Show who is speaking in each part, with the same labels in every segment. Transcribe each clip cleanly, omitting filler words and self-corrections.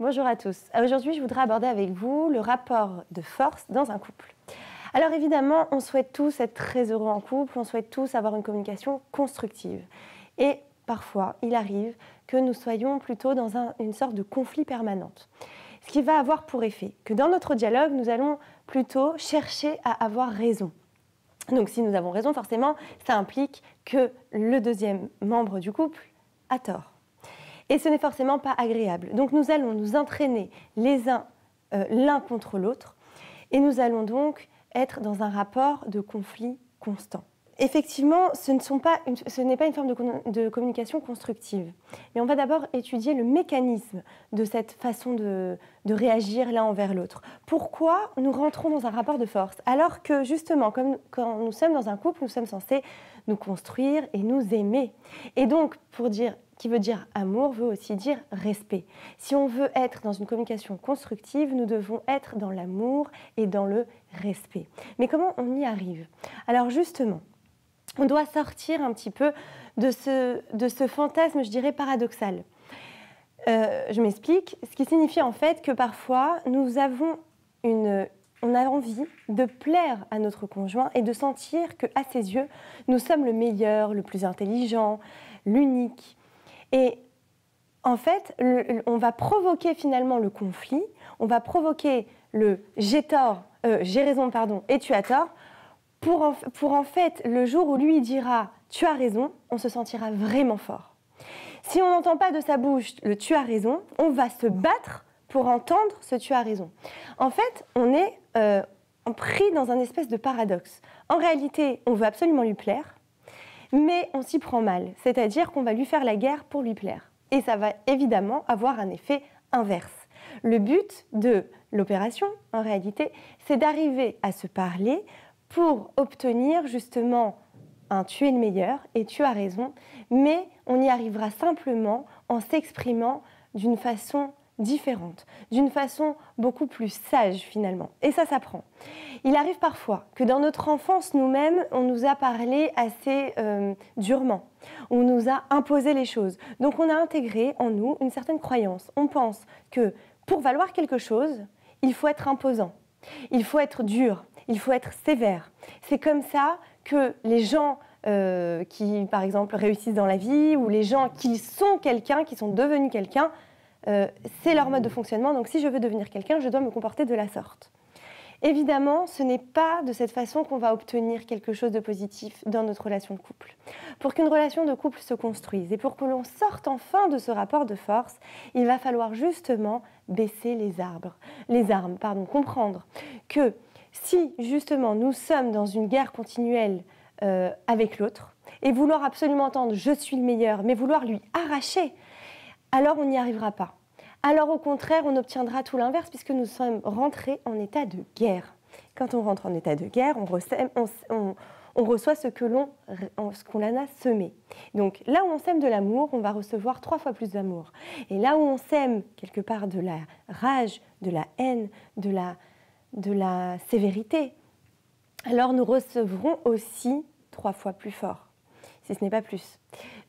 Speaker 1: Bonjour à tous. Aujourd'hui, je voudrais aborder avec vous le rapport de force dans un couple. Alors évidemment, on souhaite tous être très heureux en couple, on souhaite tous avoir une communication constructive. Et parfois, il arrive que nous soyons plutôt dans une sorte de conflit permanente. Ce qui va avoir pour effet que dans notre dialogue, nous allons plutôt chercher à avoir raison. Donc si nous avons raison, forcément, ça implique que le deuxième membre du couple a tort. Et ce n'est forcément pas agréable. Donc nous allons nous entraîner l'un contre l'autre et nous allons donc être dans un rapport de conflit constant. Effectivement, ce n'est pas une forme de communication constructive. Mais on va d'abord étudier le mécanisme de cette façon de réagir l'un envers l'autre. Pourquoi nous rentrons dans un rapport de force? Alors que justement, comme quand nous sommes dans un couple, nous sommes censés nous construire et nous aimer. Et donc, qui veut dire amour, veut aussi dire respect. Si on veut être dans une communication constructive, nous devons être dans l'amour et dans le respect. Mais comment on y arrive? Alors justement, on doit sortir un petit peu de ce fantasme, je dirais, paradoxal. Je m'explique. Ce qui signifie en fait que parfois, on a envie de plaire à notre conjoint et de sentir qu'à ses yeux, nous sommes le meilleur, le plus intelligent, l'unique. Et en fait, on va provoquer finalement le conflit, on va provoquer le « j'ai raison, et tu as tort », pour en fait, le jour où lui dira « tu as raison », on se sentira vraiment fort. Si on n'entend pas de sa bouche le « tu as raison », on va se battre pour entendre ce « tu as raison ». En fait, on est pris dans un espèce de paradoxe. En réalité, on veut absolument lui plaire, mais on s'y prend mal. C'est-à-dire qu'on va lui faire la guerre pour lui plaire. Et ça va évidemment avoir un effet inverse. Le but de l'opération, en réalité, c'est d'arriver à se parler pour obtenir justement un « tu es le meilleur » et « tu as raison », mais on y arrivera simplement en s'exprimant d'une façon différente, d'une façon beaucoup plus sage finalement. Et ça s'apprend. Il arrive parfois que dans notre enfance nous-mêmes, on nous a parlé assez durement, on nous a imposé les choses. Donc on a intégré en nous une certaine croyance. On pense que pour valoir quelque chose, il faut être imposant, il faut être dur, il faut être sévère. C'est comme ça que les gens qui, par exemple, réussissent dans la vie ou les gens qui sont quelqu'un, qui sont devenus quelqu'un, c'est leur mode de fonctionnement. Donc si je veux devenir quelqu'un, je dois me comporter de la sorte. Évidemment, ce n'est pas de cette façon qu'on va obtenir quelque chose de positif dans notre relation de couple. Pour qu'une relation de couple se construise et pour que l'on sorte enfin de ce rapport de force, il va falloir justement baisser les armes, comprendre que si justement nous sommes dans une guerre continuelle avec l'autre et vouloir absolument entendre « je suis le meilleur » mais vouloir lui arracher, alors on n'y arrivera pas. Alors au contraire, on obtiendra tout l'inverse puisque nous sommes rentrés en état de guerre. Quand on rentre en état de guerre, on reçoit ce qu'on en a semé. Donc là où on sème de l'amour, on va recevoir 3 fois plus d'amour. Et là où on sème quelque part de la rage, de la haine, de la sévérité, alors nous recevrons aussi 3 fois plus fort, si ce n'est pas plus.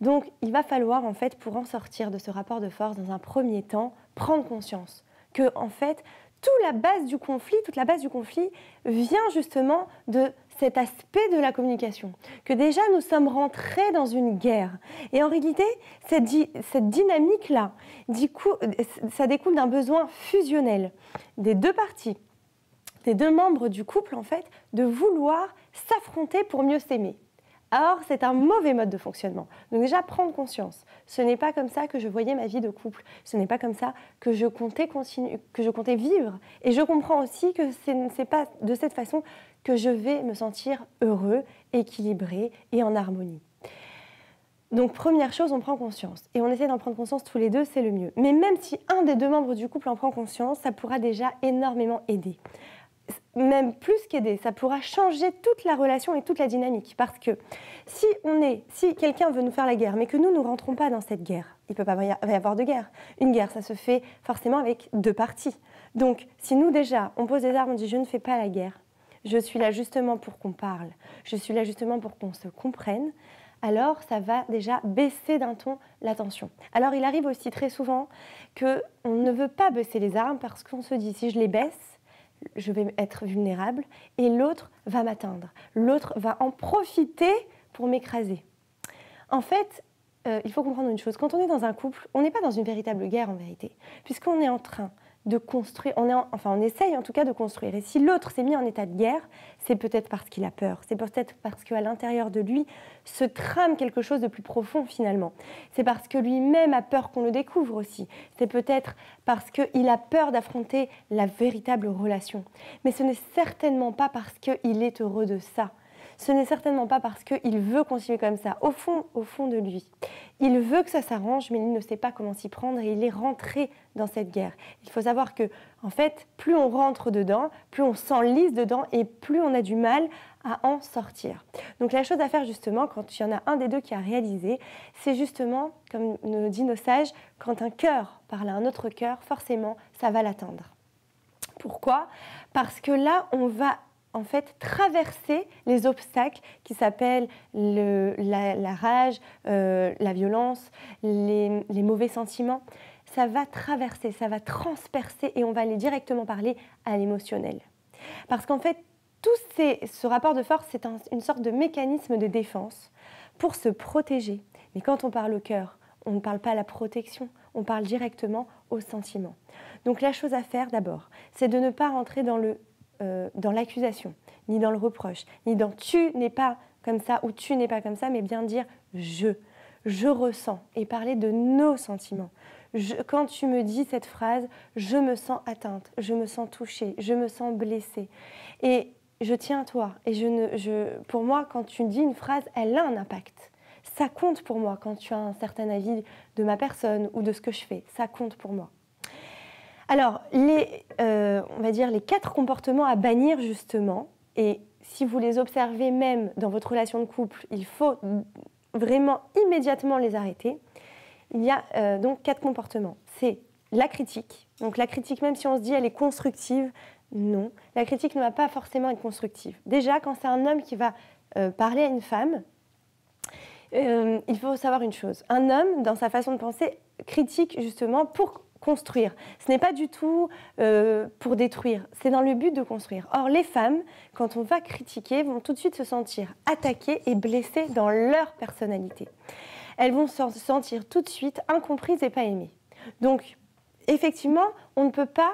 Speaker 1: Donc il va falloir en fait, pour en sortir de ce rapport de force, dans un premier temps, prendre conscience que en fait, toute la base du conflit vient justement de cet aspect de la communication. Que déjà nous sommes rentrés dans une guerre. Et en réalité, cette dynamique-là, ça découle d'un besoin fusionnel des deux parties, des deux membres du couple en fait, de vouloir s'affronter pour mieux s'aimer. Or, c'est un mauvais mode de fonctionnement. Donc déjà, prendre conscience. Ce n'est pas comme ça que je voyais ma vie de couple. Ce n'est pas comme ça que je comptais vivre. Et je comprends aussi que ce n'est pas de cette façon que je vais me sentir heureux, équilibré et en harmonie. Donc, première chose, on prend conscience. Et on essaie d'en prendre conscience tous les deux, c'est le mieux. Mais même si un des deux membres du couple en prend conscience, ça pourra déjà énormément aider. Même plus qu'aider, ça pourra changer toute la relation et toute la dynamique. Parce que si quelqu'un veut nous faire la guerre, mais que nous ne rentrons pas dans cette guerre, il ne peut pas y avoir de guerre. Une guerre, ça se fait forcément avec deux parties. Donc, si nous déjà, on pose des armes, on dit « je ne fais pas la guerre », je suis là justement pour qu'on parle, je suis là justement pour qu'on se comprenne, alors ça va déjà baisser d'un ton la tension. Alors il arrive aussi très souvent qu'on ne veut pas baisser les armes parce qu'on se dit si je les baisse, je vais être vulnérable et l'autre va m'atteindre. L'autre va en profiter pour m'écraser. En fait, il faut comprendre une chose. Quand on est dans un couple, on n'est pas dans une véritable guerre en vérité, puisqu'on est en train de construire, on essaye en tout cas de construire. Et si l'autre s'est mis en état de guerre, c'est peut-être parce qu'il a peur, c'est peut-être parce qu'à l'intérieur de lui se trame quelque chose de plus profond finalement. C'est parce que lui-même a peur qu'on le découvre aussi. C'est peut-être parce qu'il a peur d'affronter la véritable relation. Mais ce n'est certainement pas parce qu'il est heureux de ça. Ce n'est certainement pas parce qu'il veut continuer comme ça. Au fond de lui, il veut que ça s'arrange, mais il ne sait pas comment s'y prendre et il est rentré dans cette guerre. Il faut savoir que, en fait, plus on rentre dedans, plus on s'enlise dedans et plus on a du mal à en sortir. Donc la chose à faire justement, quand il y en a un des deux qui a réalisé, c'est justement, comme nous dit nos sages, quand un cœur parle à un autre cœur, forcément, ça va l'atteindre. Pourquoi ? Parce que là, on va en fait traverser les obstacles qui s'appellent la rage, la violence, les mauvais sentiments. Ça va traverser, ça va transpercer et on va aller directement parler à l'émotionnel. Parce qu'en fait, ce rapport de force, c'est une sorte de mécanisme de défense pour se protéger. Mais quand on parle au cœur, on ne parle pas à la protection, on parle directement au sentiment. Donc la chose à faire d'abord, c'est de ne pas rentrer dans l'accusation, ni dans le reproche, ni dans « tu n'es pas comme ça » ou « tu n'es pas comme ça », mais bien dire « je ressens » et parler de nos sentiments. Quand tu me dis cette phrase, je me sens atteinte, je me sens touchée, je me sens blessée. Et je tiens à toi. Et pour moi, quand tu dis une phrase, elle a un impact. Ça compte pour moi quand tu as un certain avis de ma personne ou de ce que je fais. Ça compte pour moi. Alors, on va dire les 4 comportements à bannir justement, et si vous les observez même dans votre relation de couple, il faut vraiment immédiatement les arrêter. Il y a donc 4 comportements. C'est la critique. Donc la critique, même si on se dit elle est constructive, non. La critique ne va pas forcément être constructive. Déjà, quand c'est un homme qui va parler à une femme, il faut savoir une chose. Un homme, dans sa façon de penser, critique justement pour construire. Ce n'est pas du tout pour détruire, c'est dans le but de construire. Or, les femmes, quand on va critiquer, vont tout de suite se sentir attaquées et blessées dans leur personnalité. Elles vont se sentir tout de suite incomprises et pas aimées. Donc, effectivement, on ne peut pas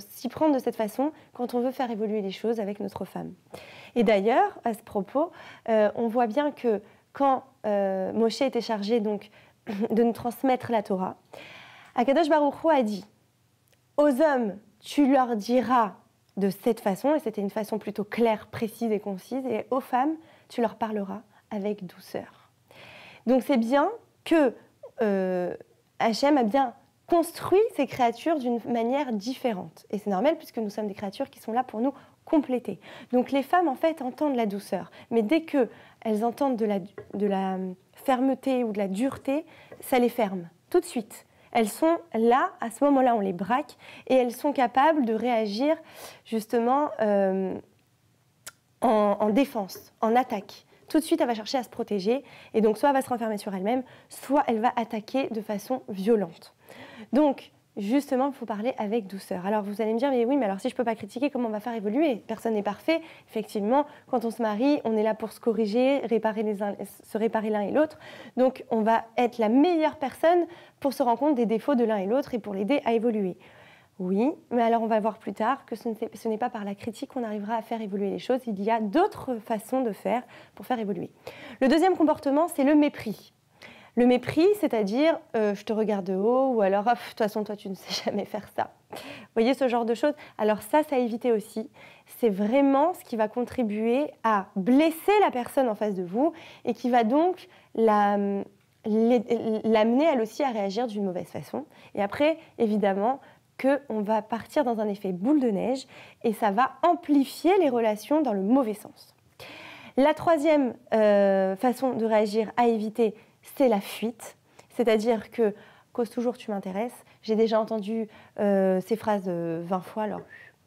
Speaker 1: s'y prendre de cette façon quand on veut faire évoluer les choses avec notre femme. Et d'ailleurs, à ce propos, on voit bien que quand Moshe était chargé donc, de nous transmettre la Torah, Akadosh Baruch Hu a dit « Aux hommes, tu leur diras de cette façon », et c'était une façon plutôt claire, précise et concise, et aux femmes, tu leur parleras avec douceur. Donc c'est bien que Hachem a bien construit ces créatures d'une manière différente. Et c'est normal puisque nous sommes des créatures qui sont là pour nous compléter. Donc les femmes, en fait, entendent la douceur. Mais dès qu'elles entendent de la fermeté ou de la dureté, ça les ferme tout de suite. Elles sont là, à ce moment-là, on les braque et elles sont capables de réagir justement en défense, en attaque. Tout de suite, elle va chercher à se protéger et donc soit elle va se renfermer sur elle-même, soit elle va attaquer de façon violente. Donc, justement, il faut parler avec douceur. Alors, vous allez me dire, mais oui, mais alors si je ne peux pas critiquer, comment on va faire évoluer ? Personne n'est parfait. Effectivement, quand on se marie, on est là pour se corriger, se réparer l'un et l'autre. Donc, on va être la meilleure personne pour se rendre compte des défauts de l'un et l'autre et pour l'aider à évoluer. Oui, mais alors on va voir plus tard que ce n'est pas par la critique qu'on arrivera à faire évoluer les choses. Il y a d'autres façons de faire pour faire évoluer. Le deuxième comportement, c'est le mépris. Le mépris, c'est-à-dire je te regarde de haut ou alors de toute façon toi tu ne sais jamais faire ça. Vous voyez ce genre de choses? Alors ça à éviter aussi. C'est vraiment ce qui va contribuer à blesser la personne en face de vous et qui va donc l'amener elle aussi à réagir d'une mauvaise façon. Et après, évidemment, qu'on va partir dans un effet boule de neige et ça va amplifier les relations dans le mauvais sens. La troisième façon de réagir à éviter, c'est la fuite. C'est-à-dire que, cause toujours tu m'intéresses, j'ai déjà entendu ces phrases 20 fois, alors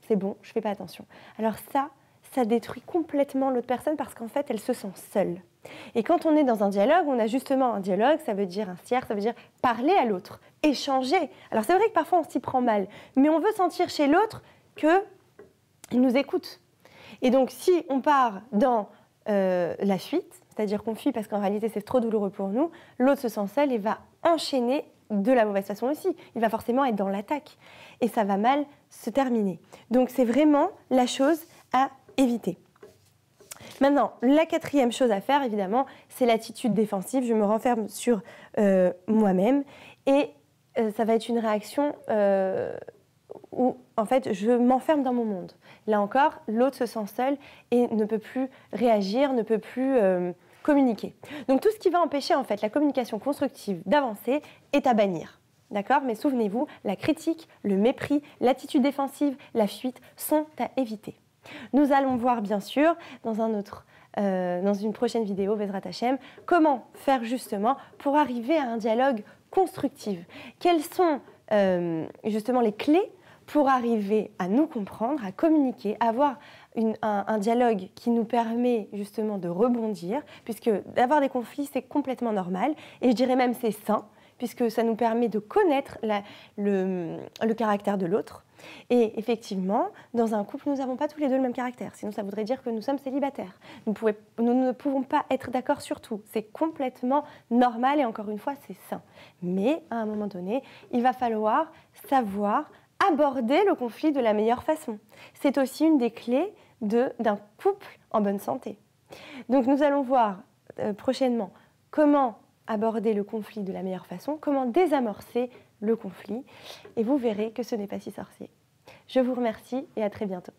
Speaker 1: c'est bon, je ne fais pas attention. Alors ça, ça détruit complètement l'autre personne parce qu'en fait, elle se sent seule. Et quand on est dans un dialogue, on a justement un dialogue, ça veut dire un tiers, ça veut dire parler à l'autre, échanger. Alors c'est vrai que parfois on s'y prend mal, mais on veut sentir chez l'autre qu'il nous écoute. Et donc si on part dans la fuite, c'est-à-dire qu'on fuit parce qu'en réalité c'est trop douloureux pour nous, l'autre se sent seul et va enchaîner de la mauvaise façon aussi. Il va forcément être dans l'attaque et ça va mal se terminer. Donc c'est vraiment la chose à éviter. Maintenant, la quatrième chose à faire, évidemment, c'est l'attitude défensive. Je me renferme sur moi-même et ça va être une réaction où, en fait, je m'enferme dans mon monde. Là encore, l'autre se sent seul et ne peut plus réagir, ne peut plus communiquer. Donc, tout ce qui va empêcher, en fait, la communication constructive d'avancer est à bannir. D'accord? Mais souvenez-vous, la critique, le mépris, l'attitude défensive, la fuite sont à éviter. Nous allons voir bien sûr dans une prochaine vidéo, Bezrat Hachem, comment faire justement pour arriver à un dialogue constructif. Quelles sont justement les clés pour arriver à nous comprendre, à communiquer, à avoir un dialogue qui nous permet justement de rebondir, puisque d'avoir des conflits c'est complètement normal et je dirais même c'est sain, puisque ça nous permet de connaître le caractère de l'autre. Et effectivement, dans un couple, nous n'avons pas tous les deux le même caractère. Sinon, ça voudrait dire que nous sommes célibataires. Nous ne pouvons pas être d'accord sur tout. C'est complètement normal et encore une fois, c'est sain. Mais à un moment donné, il va falloir savoir aborder le conflit de la meilleure façon. C'est aussi une des clés d'un couple en bonne santé. Donc nous allons voir prochainement comment aborder le conflit de la meilleure façon, comment désamorcer le conflit, et vous verrez que ce n'est pas si sorcier. Je vous remercie et à très bientôt.